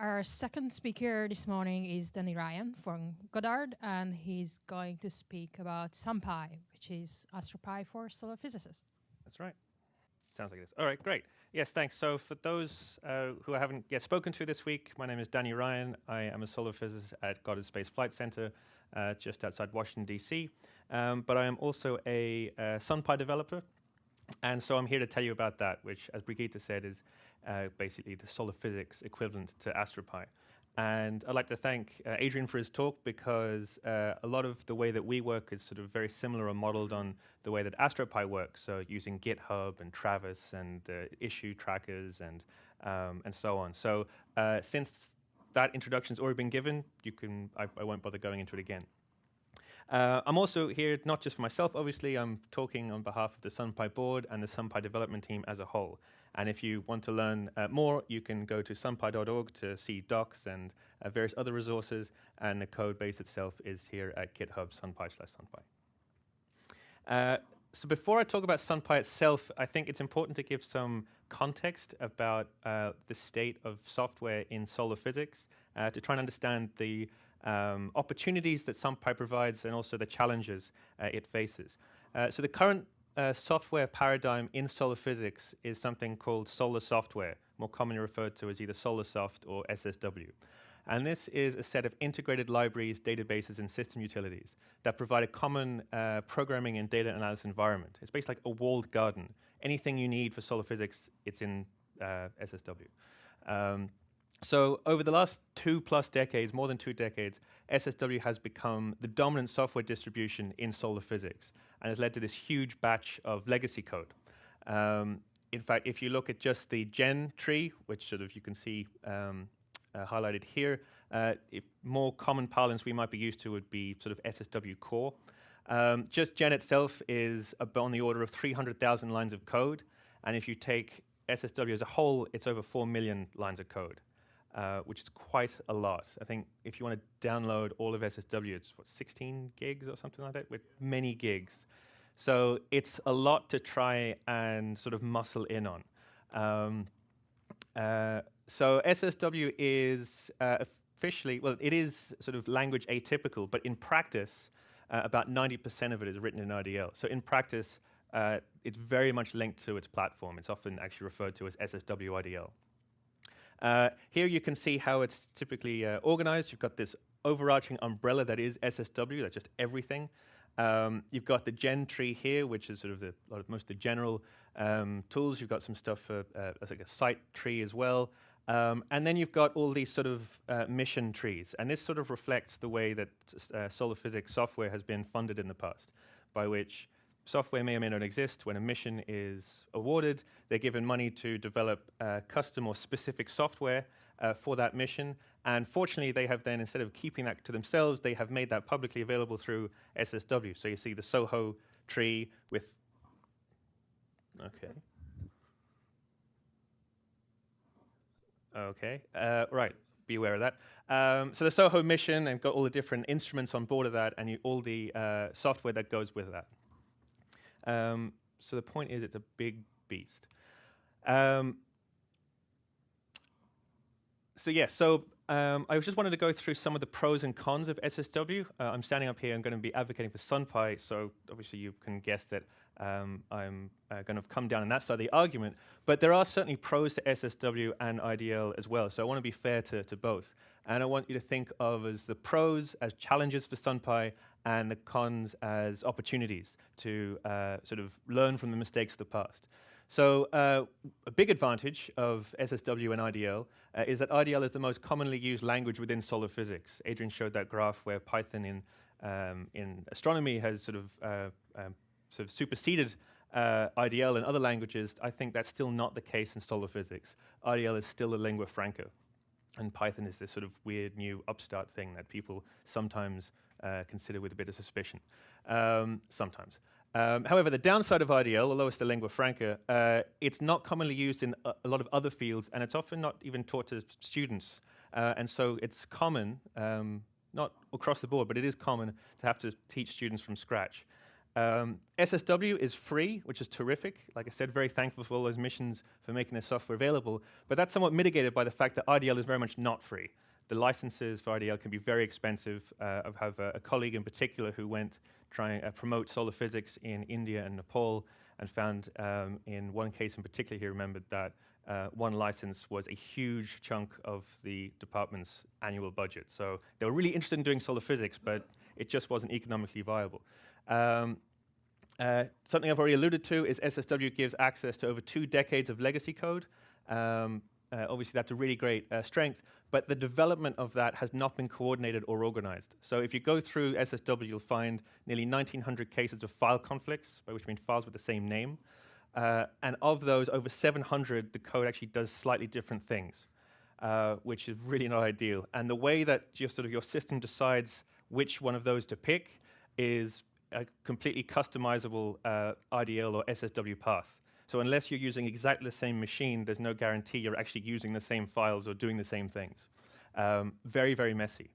Our second speaker this morning is Danny Ryan from Goddard, and he's going to speak about SunPy, which is AstroPy for solar physicists. That's right. Sounds like this. All right, great. Yes, thanks. So for those who I haven't yet spoken to this week, my name is Danny Ryan. I am a solar physicist at Goddard Space Flight Center, just outside Washington, D.C. But I am also a SunPy developer. And so I'm here to tell you about that, which, as Brigitte said, is basically the solar physics equivalent to AstroPy. And I'd like to thank Adrian for his talk, because a lot of the way that we work is sort of very similar or modeled on the way that AstroPy works, so using GitHub and Travis and issue trackers and so on. So since that introduction's already been given, I won't bother going into it again. I'm also here not just for myself, obviously. I'm talking on behalf of the SunPy board and the SunPy development team as a whole. And if you want to learn more, you can go to sunpy.org to see docs and various other resources, and the code base itself is here at GitHub sunpy/sunpy. So before I talk about SunPy itself, I think it's important to give some context about the state of software in solar physics to try and understand the opportunities that SunPy provides and also the challenges it faces. So the current software paradigm in solar physics is something called solar software, more commonly referred to as either SolarSoft or SSW. And this is a set of integrated libraries, databases, and system utilities that provide a common programming and data analysis environment. It's basically like a walled garden. Anything you need for solar physics, it's in SSW. So over the last 2+ decades, more than 2 decades, SSW has become the dominant software distribution in solar physics and has led to this huge batch of legacy code. In fact, if you look at just the gen tree, which sort of you can see highlighted here, more common parlance we might be used to would be sort of SSW core. Just gen itself is on the order of 300,000 lines of code. And if you take SSW as a whole, it's over 4 million lines of code. Which is quite a lot. I think if you want to download all of SSW, it's what, 16 gigs or something like that, with many gigs. So it's a lot to try and sort of muscle in on. So SSW is officially, well, it is sort of language atypical, but in practice, about 90% of it is written in IDL. So in practice, it's very much linked to its platform. It's often actually referred to as SSW IDL. Here you can see how it's typically organized. You've got this overarching umbrella that is SSW, that's just everything. You've got the gen tree here, which is sort of most of the general tools. You've got some stuff for like a site tree as well. And then you've got all these sort of mission trees. And this sort of reflects the way that solar physics software has been funded in the past, by which software may or may not exist. When a mission is awarded, they're given money to develop custom or specific software for that mission. And fortunately, they have then, instead of keeping that to themselves, they have made that publicly available through SSW. So you see the Soho tree with, right, be aware of that. So the Soho mission, and got all the different instruments on board of that, and all the software that goes with that. So the point is, it's a big beast. I just wanted to go through some of the pros and cons of SSW. I'm standing up here, I'm going to be advocating for SunPy, so obviously you can guess that I'm going to come down on that side of the argument. But there are certainly pros to SSW and IDL as well, so I want to be fair to both. And I want you to think of as the pros as challenges for SunPy and the cons as opportunities to sort of learn from the mistakes of the past. So a big advantage of SSW and IDL is that IDL is the most commonly used language within solar physics. Adrian showed that graph where Python in astronomy has sort of superseded IDL in other languages. I think that's still not the case in solar physics. IDL is still a lingua franca, and Python is this sort of weird new upstart thing that people sometimes consider with a bit of suspicion. Sometimes. However, the downside of IDL, although it's the lingua franca, it's not commonly used in a lot of other fields, and it's often not even taught to students. And so it's common, not across the board, but it is common to have to teach students from scratch. SSW is free, which is terrific. Like I said, very thankful for all those missions for making this software available. But that's somewhat mitigated by the fact that RDL is very much not free. The licenses for RDL can be very expensive. I have a colleague in particular who went trying to promote solar physics in India and Nepal and found in one case in particular he remembered that one license was a huge chunk of the department's annual budget. So they were really interested in doing solar physics, but it just wasn't economically viable. Something I've already alluded to is SSW gives access to over 2 decades of legacy code. Obviously, that's a really great strength, but the development of that has not been coordinated or organized. So if you go through SSW, you'll find nearly 1,900 cases of file conflicts, by which I mean files with the same name. And of those, over 700, the code actually does slightly different things, which is really not ideal. And the way that your system decides which one of those to pick is a completely customizable RDL or SSW path. So unless you're using exactly the same machine, there's no guarantee you're actually using the same files or doing the same things. Very, very messy.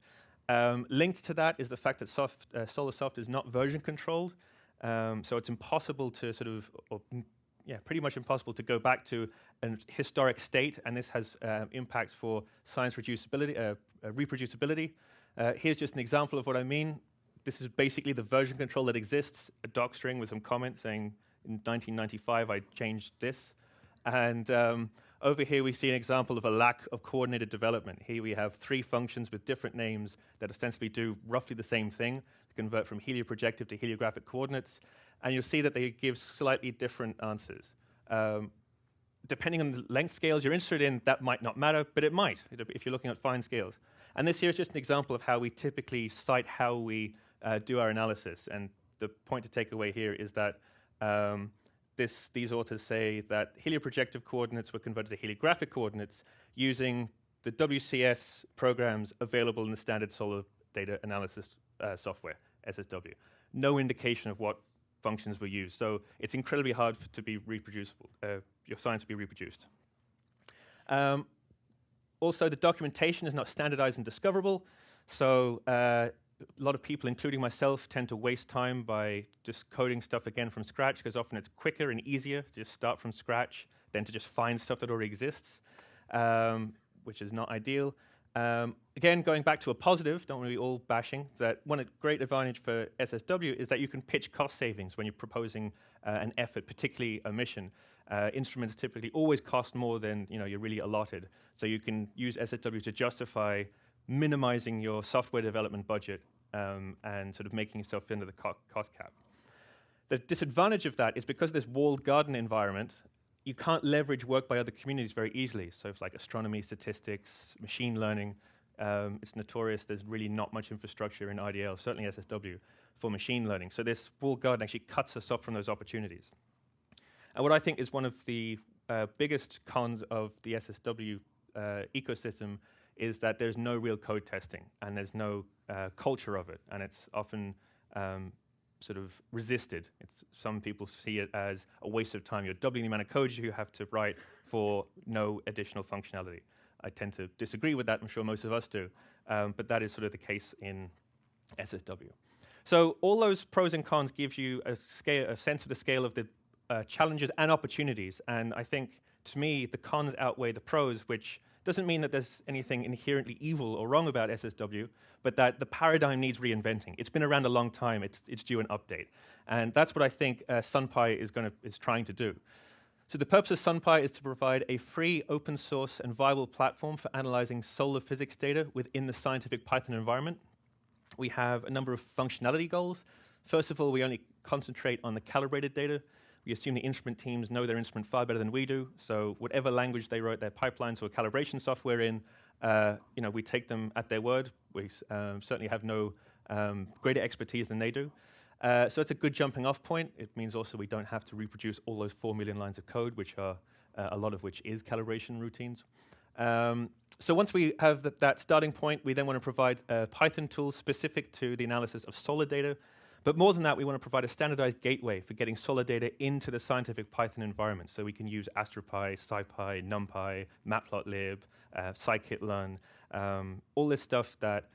Linked to that is the fact that SolarSoft is not version controlled. So it's impossible to pretty much impossible to go back to a historic state, and this has impacts for science reproducibility. Here's just an example of what I mean. This is basically the version control that exists, a doc string with some comment saying, in 1995, I changed this. And over here, we see an example of a lack of coordinated development. Here we have 3 functions with different names that ostensibly do roughly the same thing, convert from helioprojective to heliographic coordinates. And you'll see that they give slightly different answers. Depending on the length scales you're interested in, that might not matter, but it might if you're looking at fine scales. And this here is just an example of how we typically cite how we do our analysis. And the point to take away here is that these authors say that helioprojective coordinates were converted to heliographic coordinates using the WCS programs available in the standard solar data analysis software, SSW. No indication of what functions were used. So it's incredibly hard to be reproducible, your science to be reproduced. Also, the documentation is not standardized and discoverable. So a lot of people, including myself, tend to waste time by just coding stuff again from scratch, because often it's quicker and easier to just start from scratch than to just find stuff that already exists, which is not ideal. Again, going back to a positive, don't want to be all bashing, that one great advantage for SSW is that you can pitch cost savings when you're proposing an effort, particularly a mission. Instruments typically always cost more than you're really allotted. So you can use SSW to justify minimizing your software development budget and sort of making yourself into the cost cap. The disadvantage of that is because of this walled garden environment, you can't leverage work by other communities very easily. So it's like astronomy, statistics, machine learning. It's notorious there's really not much infrastructure in IDL, certainly SSW, for machine learning. So this walled garden actually cuts us off from those opportunities. And what I think is one of the biggest cons of the SSW ecosystem is that there's no real code testing, and there's no culture of it, and it's often sort of resisted. Some people see it as a waste of time. You're doubling the amount of code you have to write for no additional functionality. I tend to disagree with that. I'm sure most of us do, but that is sort of the case in SSW. So all those pros and cons give you a sense of the scale of the challenges and opportunities, and I think, to me, the cons outweigh the pros, which doesn't mean that there's anything inherently evil or wrong about SSW, but that the paradigm needs reinventing. It's been around a long time. It's due an update. And that's what I think SunPy is trying to do. So the purpose of SunPy is to provide a free, open source, and viable platform for analyzing solar physics data within the scientific Python environment. We have a number of functionality goals. First of all, we only concentrate on the calibrated data. We assume the instrument teams know their instrument far better than we do. So whatever language they wrote their pipelines or calibration software in, we take them at their word. We certainly have no greater expertise than they do. So it's a good jumping off point. It means also we don't have to reproduce all those 4 million lines of code, which are a lot of which is calibration routines. So once we have that starting point, we then want to provide Python tools specific to the analysis of solar data. But more than that, we want to provide a standardized gateway for getting solar data into the scientific Python environment. So we can use AstroPy, SciPy, NumPy, Matplotlib, scikit-learn, all this stuff that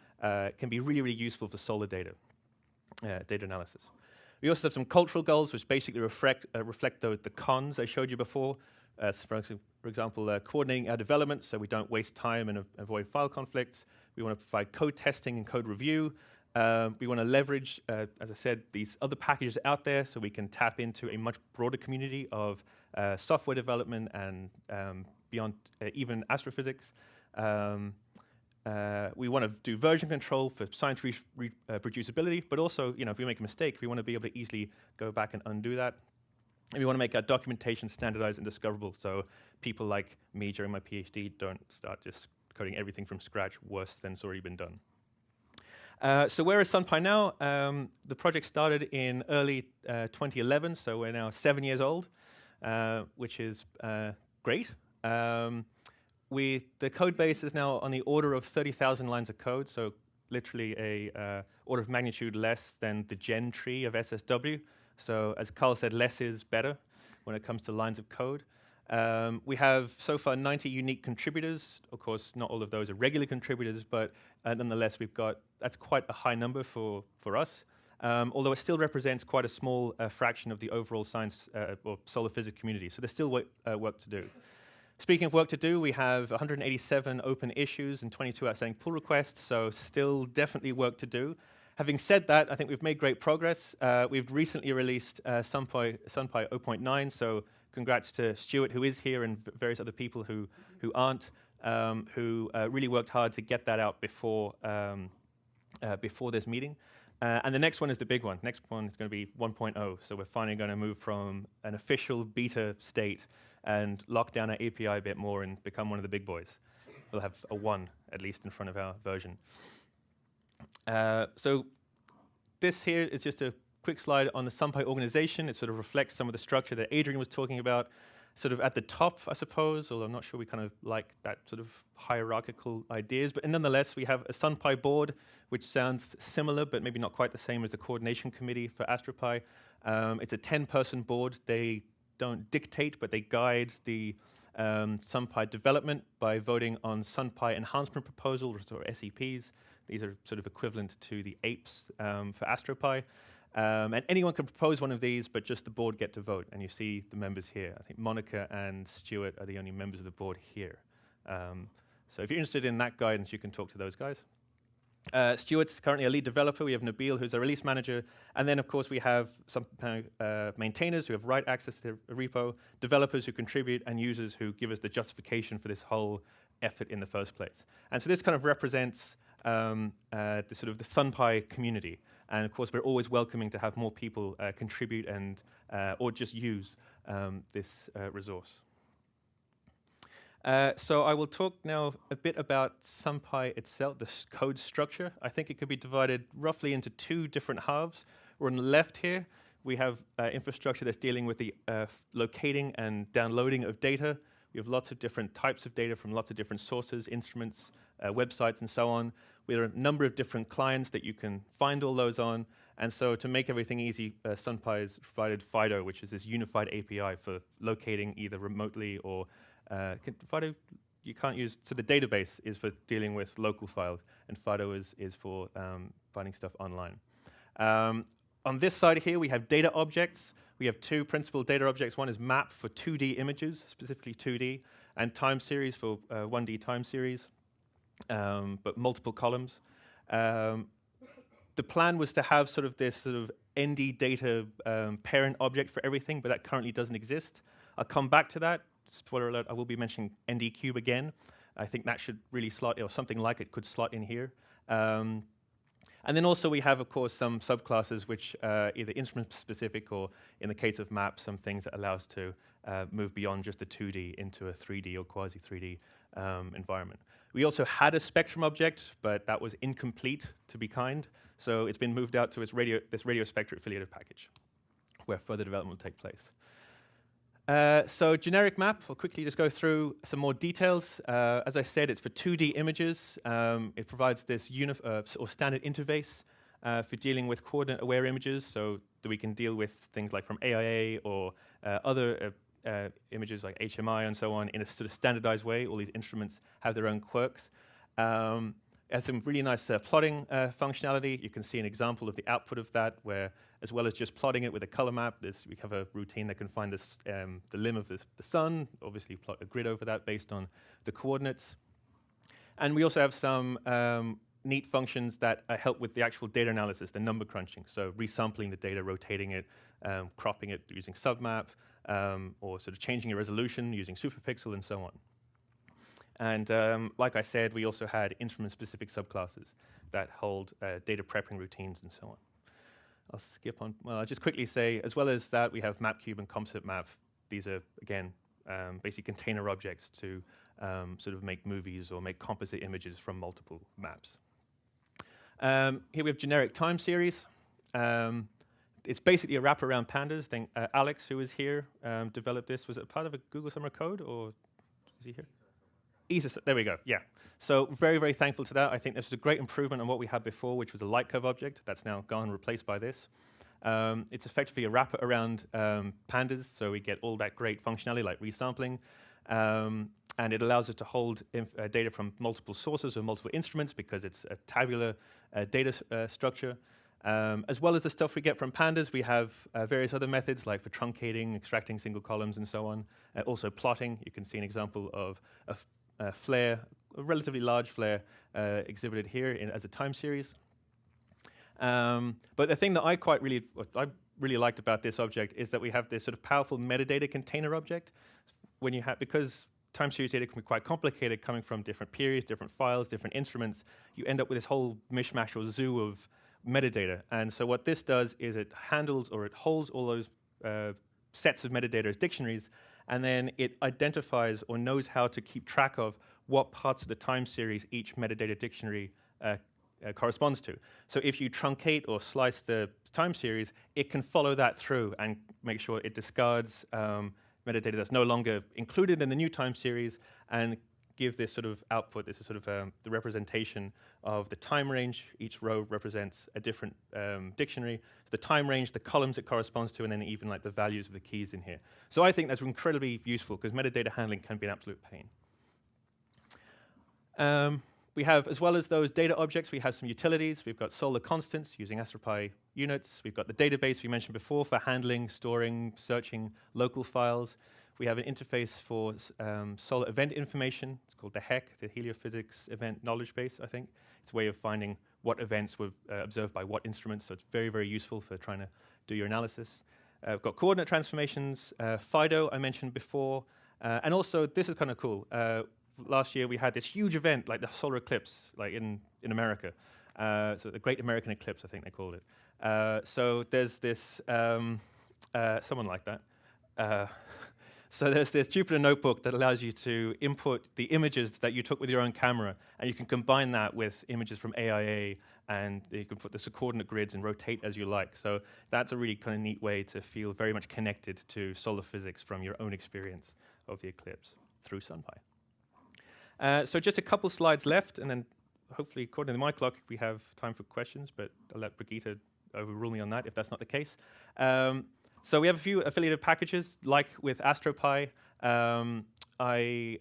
can be really, really useful for solar data analysis. We also have some cultural goals, which basically reflect the cons I showed you before. For example, coordinating our development so we don't waste time and avoid file conflicts. We want to provide code testing and code review. We want to leverage, as I said, these other packages out there so we can tap into a much broader community of software development and beyond even astrophysics. We want to do version control for science reproducibility, but also, if we make a mistake, we want to be able to easily go back and undo that. And we want to make our documentation standardized and discoverable, so people like me during my PhD don't start just coding everything from scratch worse than it's already been done. So where is SunPy now? The project started in early 2011, so we're now 7 years old, which is great. The code base is now on the order of 30,000 lines of code, so literally a order of magnitude less than the gen tree of SSW. So as Carl said, less is better when it comes to lines of code. We have so far 90 unique contributors. Of course, not all of those are regular contributors, but nonetheless, that's quite a high number for us. Although it still represents quite a small fraction of the overall science or solar physics community. So there's still work to do. Speaking of work to do, we have 187 open issues and 22 outstanding pull requests, so still definitely work to do. Having said that, I think we've made great progress. We've recently released SunPy 0.9, so congrats to Stuart, who is here, and various other people who aren't, who really worked hard to get that out before this meeting. And the next one is the big one. Next one is going to be 1.0, so we're finally going to move from an official beta state and lock down our API a bit more and become one of the big boys. We'll have a 1, at least, in front of our version. So this here is just a quick slide on the SunPy organization. It sort of reflects some of the structure that Adrian was talking about. Sort of at the top, I suppose, although I'm not sure we kind of like that sort of hierarchical ideas. But nonetheless, we have a SunPy board, which sounds similar, but maybe not quite the same as the coordination committee for AstroPy. It's a 10-person board. They don't dictate, but they guide the SunPy development by voting on SunPy enhancement proposals, or SEPs. These are sort of equivalent to the APEs for AstroPy. And anyone can propose one of these, but just the board get to vote. And you see the members here. I think Monica and Stuart are the only members of the board here. So if you're interested in that guidance, you can talk to those guys. Stuart's currently a lead developer. We have Nabil, who's a release manager. And then, of course, we have some maintainers who have write access to the repo, developers who contribute, and users who give us the justification for this whole effort in the first place. And so this kind of represents the sort of the SunPy community. And of course, we're always welcoming to have more people contribute and or just use this resource. So I will talk now a bit about SunPy itself, the code structure. I think it could be divided roughly into 2 different halves. We're on the left here. We have infrastructure that's dealing with the locating and downloading of data. We have lots of different types of data from lots of different sources, instruments, websites, and so on. There are a number of different clients that you can find all those on. And so to make everything easy, SunPy has provided Fido, which is this unified API for locating either remotely or Fido you can't use. So the database is for dealing with local files, and Fido is for finding stuff online. On this side here, we have data objects. We have 2 principal data objects. One is map for 2D images, specifically 2D, and time series for 1D time series, but multiple columns. The plan was to have sort of this sort of ND data parent object for everything, but that currently doesn't exist. I'll come back to that. Spoiler alert, I will be mentioning NDCube again. I think that should really slot, or something like it could slot in here. And then also we have, of course, some subclasses which either instrument-specific or, in the case of maps, some things that allow us to move beyond just a 2D into a 3D or quasi-3D environment. We also had a spectrum object, but that was incomplete, to be kind. So it's been moved out to this radio spectra affiliated package, where further development will take place. So generic map, I'll quickly just go through some more details. As I said, it's for 2D images. It provides this or standard interface for dealing with coordinate-aware images, so that we can deal with things like from AIA or other images like HMI and so on in a sort of standardized way. All these instruments have their own quirks. It has some really nice plotting functionality. You can see an example of the output of that, where as well as just plotting it with a color map, we have a routine that can find this, the limb of the sun, obviously plot a grid over that based on the coordinates. And we also have some neat functions that help with the actual data analysis, the number crunching. So resampling the data, rotating it, cropping it using submap, or sort of changing your resolution using superpixel and so on. And like I said, we also had instrument-specific subclasses that hold data prepping routines and so on. I'll skip on. Well, I'll just quickly say, as well as that, we have MapCube and composite map. These are, again, basically container objects to sort of make movies or make composite images from multiple maps. Here we have generic time series. It's basically a wrap around pandas. I think Alex, who is here, developed this. Was it part of a Google Summer Code, or is he here? There we go, yeah. So very, very thankful to that. I think this is a great improvement on what we had before, which was a light curve object. That's now gone and replaced by this. It's effectively a wrapper around pandas, so we get all that great functionality like resampling. And it allows us to hold data from multiple sources or multiple instruments because it's a tabular data structure. As well as the stuff we get from pandas, we have various other methods like for truncating, extracting single columns, and so on. Also plotting. You can see an example of a flare, a relatively large flare, exhibited here as a time series. But the thing that I really liked about this object is that we have this sort of powerful metadata container object. When you have, because time series data can be quite complicated, coming from different periods, different files, different instruments, you end up with this whole mishmash or zoo of metadata. And so what this does is it handles or it holds all those sets of metadata as dictionaries, and then it identifies or knows how to keep track of what parts of the time series each metadata dictionary corresponds to. So if you truncate or slice the time series, it can follow that through and make sure it discards metadata that's no longer included in the new time series and give this sort of output. This is sort of the representation of the time range. Each row represents a different dictionary. The time range, the columns it corresponds to, and then even like the values of the keys in here. So I think that's incredibly useful because metadata handling can be an absolute pain. We have, as well as those data objects, we have some utilities. We've got solar constants using AstroPy units. We've got the database we mentioned before for handling, storing, searching local files. We have an interface for solar event information. It's called the HEC, the Heliophysics Event Knowledge Base, I think. It's a way of finding what events were observed by what instruments, so it's very, very useful for trying to do your analysis. We've got coordinate transformations, FIDO I mentioned before, and also, this is kind of cool. Last year we had this huge event, like the solar eclipse, like in America. So the Great American Eclipse, I think they called it. So there's this, someone like that. So there's this Jupyter notebook that allows you to input the images that you took with your own camera, and you can combine that with images from AIA, and you can put the coordinate grids and rotate as you like. So that's a really kind of neat way to feel very much connected to solar physics from your own experience of the eclipse through SunPy. So just a couple slides left, and then hopefully, according to my clock, we have time for questions, but I'll let Brigitte overrule me on that if that's not the case. So we have a few affiliated packages, like with AstroPy. I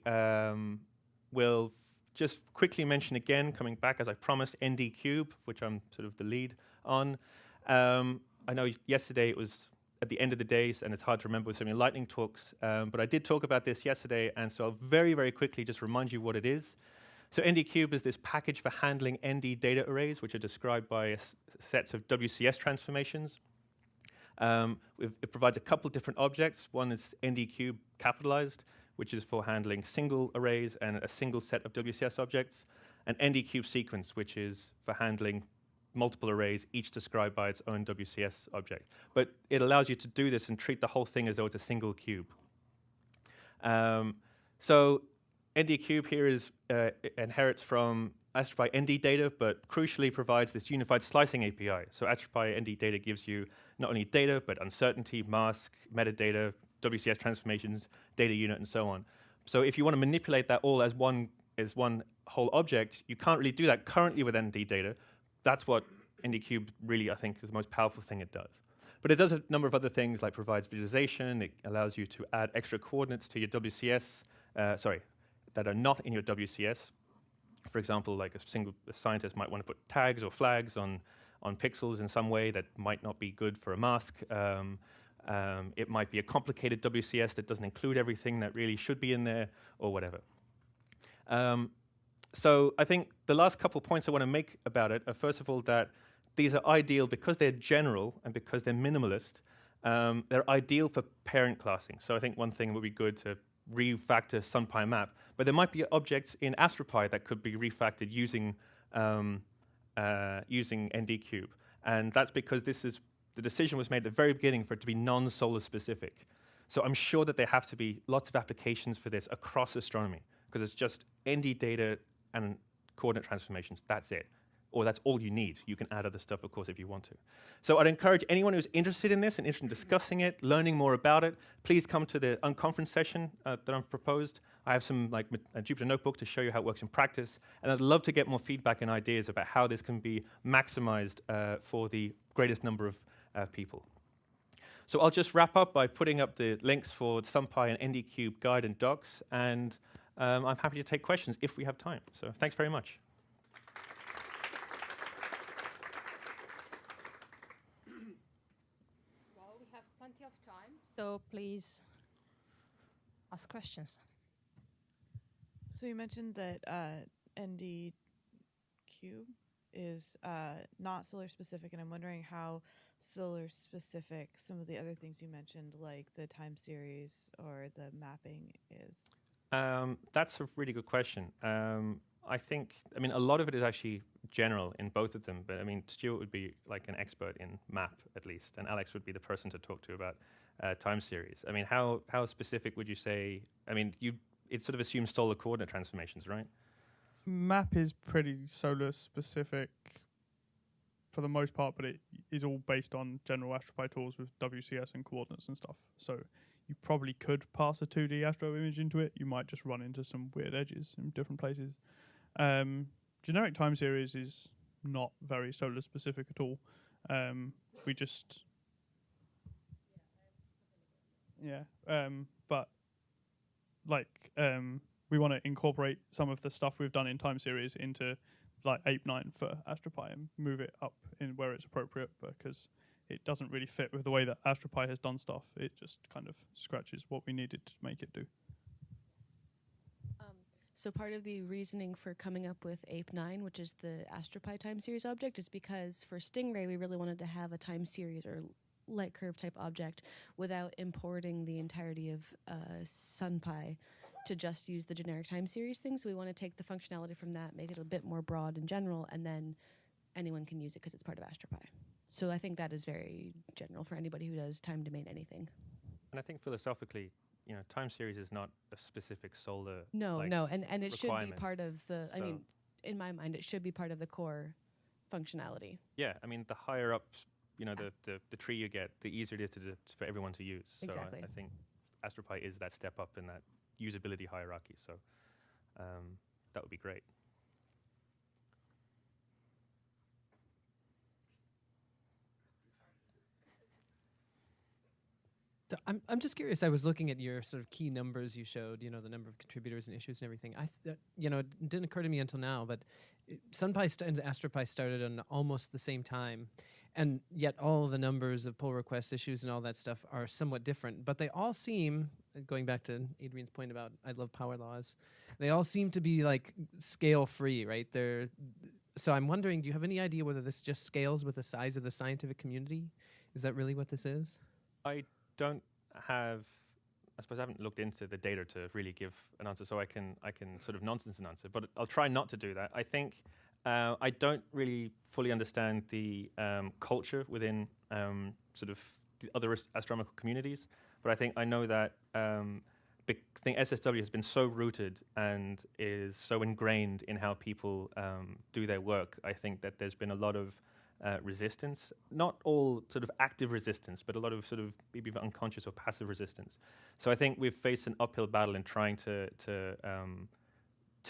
will just quickly mention again, coming back as I promised, NDCube, which I'm sort of the lead on. I know yesterday it was at the end of the day, and it's hard to remember with so many lightning talks, but I did talk about this yesterday, and so I'll very, very quickly just remind you what it is. So NDCube is this package for handling ND data arrays, which are described by sets of WCS transformations. It provides a couple of different objects. One is NDCube capitalized, which is for handling single arrays and a single set of WCS objects, and NDCube sequence, which is for handling multiple arrays, each described by its own WCS object. But it allows you to do this and treat the whole thing as though it's a single cube. So NDCube here inherits from AstroPy ND data, but crucially provides this unified slicing API. So AstroPy ND data gives you not only data, but uncertainty, mask, metadata, WCS transformations, data unit, and so on. So if you want to manipulate that all as one whole object, you can't really do that currently with ND data. That's what NDCube really, I think, is the most powerful thing it does. But it does a number of other things, like provides visualization. It allows you to add extra coordinates to your WCS, that are not in your WCS. For example, like a scientist might want to put tags or flags on pixels in some way that might not be good for a mask. It might be a complicated WCS that doesn't include everything that really should be in there, or whatever. So I think the last couple points I want to make about it are, first of all, that these are ideal because they're general and because they're minimalist. They're ideal for parent classing. So I think one thing would be good to refactor SunPy map, but there might be objects in AstroPy that could be refactored using NDCube. And that's because the decision was made at the very beginning for it to be non-solar specific. So I'm sure that there have to be lots of applications for this across astronomy, because it's just ND data and coordinate transformations, that's it. Or that's all you need. You can add other stuff, of course, if you want to. So I'd encourage anyone who's interested in this and interested in discussing it, learning more about it, please come to the unconference session that I've proposed. I have some a Jupyter notebook to show you how it works in practice, and I'd love to get more feedback and ideas about how this can be maximized for the greatest number of people. So I'll just wrap up by putting up the links for the SunPy and NDCube guide and docs, and I'm happy to take questions if we have time. So thanks very much. Well, we have plenty of time, so please ask questions. So you mentioned that NDCube is not solar specific, and I'm wondering how solar specific some of the other things you mentioned, like the time series or the mapping, is. That's a really good question. I mean, a lot of it is actually general in both of them, but I mean, Stuart would be like an expert in map, at least, and Alex would be the person to talk to about time series. I mean, how specific would you say? I mean, it sort of assumes solar coordinate transformations, right? Map is pretty solar specific for the most part, but it is all based on general AstroPy tools with WCS and coordinates and stuff. So you probably could pass a 2D Astro image into it. You might just run into some weird edges in different places. Generic time series is not very solar specific at all. We just... Yeah, but like we want to incorporate some of the stuff we've done in time series into like APE9 for AstroPy and move it up in where it's appropriate, because it doesn't really fit with the way that AstroPy has done stuff. It just kind of scratches what we needed to make it do. So part of the reasoning for coming up with APE9, which is the AstroPy time series object, is because for Stingray we really wanted to have a time series or light curve type object without importing the entirety of SunPy to just use the generic time series thing. So we want to take the functionality from that, make it a bit more broad and general, and then anyone can use it because it's part of AstroPy. So I think that is very general for anybody who does time domain anything. And I think philosophically, you know, time series is not a specific solar. No, and it should be part of the. So I mean, in my mind, it should be part of the core functionality. Yeah, I mean, the higher up, you know, the tree you get, the easier it is for everyone to use. Exactly. So I think AstroPy is that step up in that usability hierarchy. So that would be great. So I'm just curious. I was looking at your sort of key numbers you showed, you know, the number of contributors and issues and everything. You know, it didn't occur to me until now, but SunPy and AstroPy started on almost the same time, and yet all the numbers of pull requests, issues, and all that stuff are somewhat different. But they all seem, going back to Adrian's point about I love power laws, they all seem to be like scale free, right? So I'm wondering, do you have any idea whether this just scales with the size of the scientific community? Is that really what this is? I suppose I haven't looked into the data to really give an answer, so I can sort of nonsense an answer, but I'll try not to do that. I think I don't really fully understand the culture within sort of the other astronomical communities, but I think I know that I think SSW has been so rooted and is so ingrained in how people do their work. I think that there's been a lot of resistance, not all sort of active resistance, but a lot of sort of maybe unconscious or passive resistance. So I think we've faced an uphill battle in trying to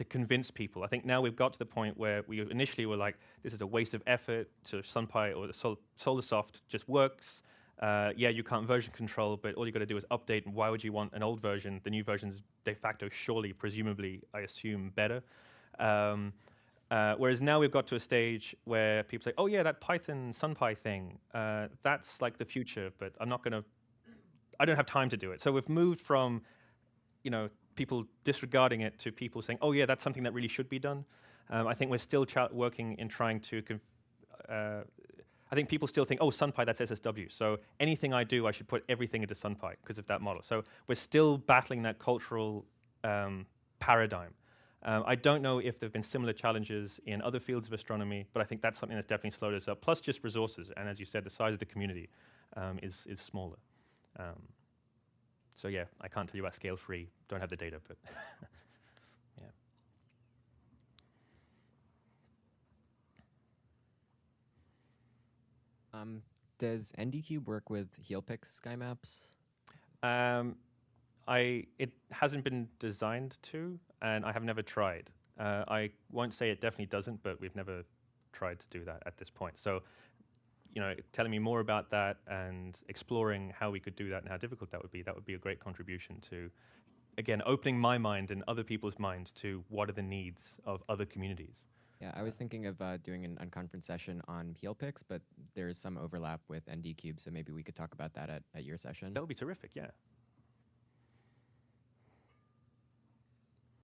convince people. I think now we've got to the point where we initially were like, this is a waste of effort, to SunPy or the SolarSoft just works. Yeah, you can't version control, but all you got to do is update, and why would you want an old version? The new version's de facto, surely, presumably, I assume, better. Whereas now we've got to a stage where people say, oh yeah, that Python SunPy thing, that's like the future, but I don't have time to do it. So we've moved from, people disregarding it to people saying, oh yeah, that's something that really should be done. I think we're still working in trying to, I think people still think, oh, SunPy, that's SSW. So anything I do, I should put everything into SunPy because of that model. So we're still battling that cultural paradigm. I don't know if there have been similar challenges in other fields of astronomy, but I think that's something that's definitely slowed us up. Plus just resources. And as you said, the size of the community is smaller. So yeah, I can't tell you about scale-free. Don't have the data, but yeah. Does NDCube work with HealPix sky maps? It hasn't been designed to, and I have never tried. I won't say it definitely doesn't, but we've never tried to do that at this point. So, telling me more about that and exploring how we could do that and how difficult that would be a great contribution to, again, opening my mind and other people's minds to what are the needs of other communities. Yeah, I was thinking of doing an unconference session on HealPix, but there is some overlap with NDCube, so maybe we could talk about that at your session. That would be terrific, yeah.